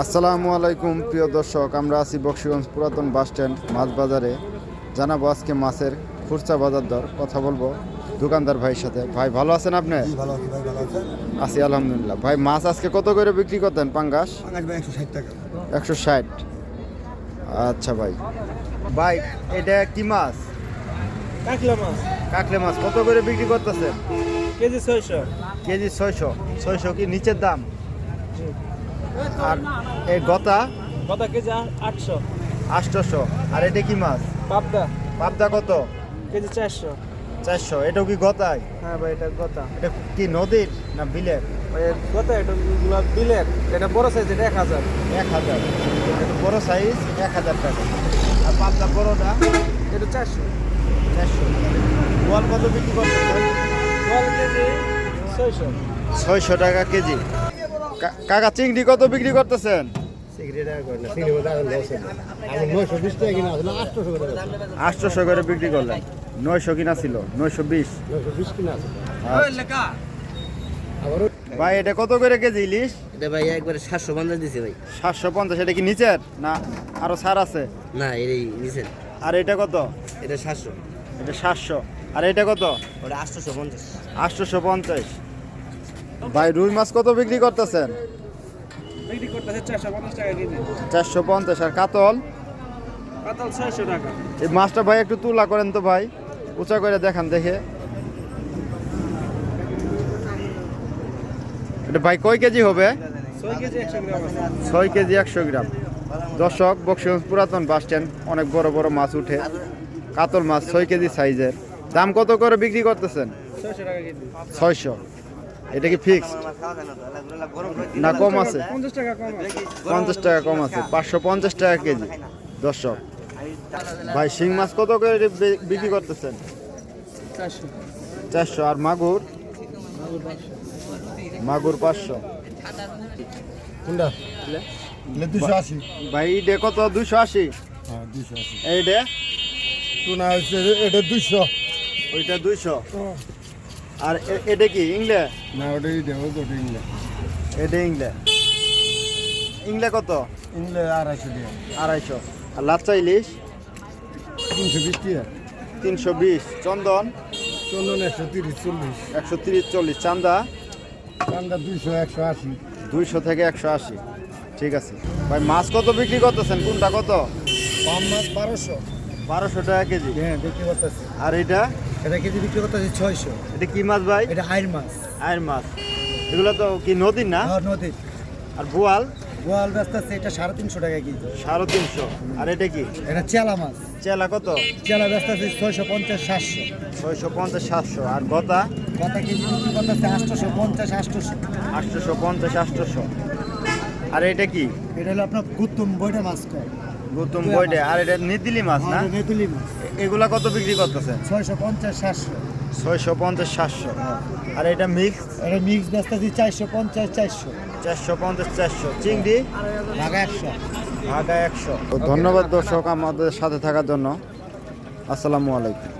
আসসালামু আলাইকুম প্রিয় দর্শক, আমরা আছি বক্সিগঞ্জ পুরাতন বাস স্ট্যান্ড মাছ বাজারে। জানাবো আজকে মাছের খুচরা বাজার দর, কথা বলবো দোকানদার ভাইয়ের সাথে। ভাই ভালো আছেন আপনি? আছি আলহামদুলিল্লাহ। ভাই মাছ আজকে কত করে বিক্রি করতেন? পাঙ্গাস 160 টাকা। 160। আচ্ছা ভাই, ভাই এটা কি মাছ? কাকলা মাছ। কাকলে মাছ কত করে বিক্রি করতেছেন? কেজি 600। কেজি 600। 600 কি নিচের দাম? আর এই গতা? কত কেজি? 800। 800। আর এটা কি মাছ? পাবদা। পাবদা কত? কেজি 400। 400। এটাও কি গতায়? হ্যাঁ ভাই, এটা গোতা। এটা কি নদীর না বিলের? ভাই গোতা, এটা বিলের। এটা বড় সাইজ, এটা 1000। 1000। এটা বড় সাইজ 1000 টাকা। আর পাবদা বড়টা? এটা 400। 400। বল কত বিক্রি করতেছেন? বল কেজি 600। 600 টাকা কেজি। কাকা চিংড়ি কত বিক্রি করতেছেন? 800 করে বিক্রি করলেন। 900 কিনা ছিল? 920। ভাই এটা কত করে কেজি ইলিশ? এটা ভাই একবারে 750 দিছে ভাই। 750। এটা কি নিচের না আরো ছাড় আছে? না, এই নিছেন। আর এটা কত? এটা 700। এটা 700। আর এটা কত? ওটা 850। 850। ভাই রুই মাছ কত বিক্রি করতেছেন? বিক্রি করতেছে 450 টাকা কেজি। 450। আর কাতল? কাতল 600 টাকা। এই মাছটা ভাই একটু তুলা করেন তো ভাই, উঁচা করে দেখান দেখে। এটা ভাই কয় কেজি হবে? 6 কেজি 100 গ্রাম আছে। 6 কেজি 100 গ্রাম। দর্শক, বক্সিগঞ্জ পুরাতন বাস স্ট্যান্ড, অনেক বড় বড় মাছ উঠে। কাতল মাছ 6 কেজি সাইজের। দাম কত করে বিক্রি করতেছেন? 600 টাকা কেজি। 600। এটা কি ফিক্সড না কম আছে? 50 টাকা কম আছে। 50 টাকা কম আছে। 550 টাকা কেজি। দর্শক ভাই শিং মাছ কত করে বিক্রি করতেছেন? 400। 400। আর মাগুর? মাগুর 500। কোনটা? 280। ভাই এটা কত? 280। হ্যাঁ 280। এইটা? টুনা হচ্ছে এটা 200। ওইটা 200। আর এটা কি ইংলে? না, ওটাই দেবো তো ইংলে। এটা ইংলে। ইংলে কত? ইংলে 250 টাকা। 250। আর লাচ্চা ইলিশ? 320 টাকা। 320। চন্দন? চন্দন 130 40। 130 40। চান্দা? চান্দা 200 180। 200 থেকে 180। ঠিক আছে ভাই, মাছ কত বিক্রি করতেছেন? কোনটা কত? পাম মাছ 1200। 1200 টাকা কেজি। হ্যাঁ বিক্রি করতেছে। আর এটা? এটা কেজি বিক্রি করতেছে 600। এটা কি মাছ ভাই? এটা আইর মাছ। আয়ের মাছ। এগুলো তো কি নদীর না? আর নদী। আর বোয়াল? গোয়াল ব্যস্ত আছে, এটা 350 টাকা কেজি। 350। আর এটা কি? এটা চেলা মাছ। চেলা কত? চেলা ব্যস্ত আছে 650 700। 650 700। আর গতা? কত কেজি বিক্রি করতেছে? 850 800। 850 800। আর এটা কি? এটা হলো আপনার গুতুম বইটা মাছ কয়। গৌতম বইডে। আর এটা নিদিলি মাছ না? নেতুলি মাছ। এগুলা কত বিক্রি করতেছেন? 650 700। 650 700। আর এটা মিক্স? এটা মিক্স ব্যস্ত আছে 450 400। 450 400। চিংড়ি? ঢাকা 100। ঢাকা 100। ধন্যবাদ দর্শক আমাদের সাথে থাকার জন্য। আসসালামু আলাইকুম।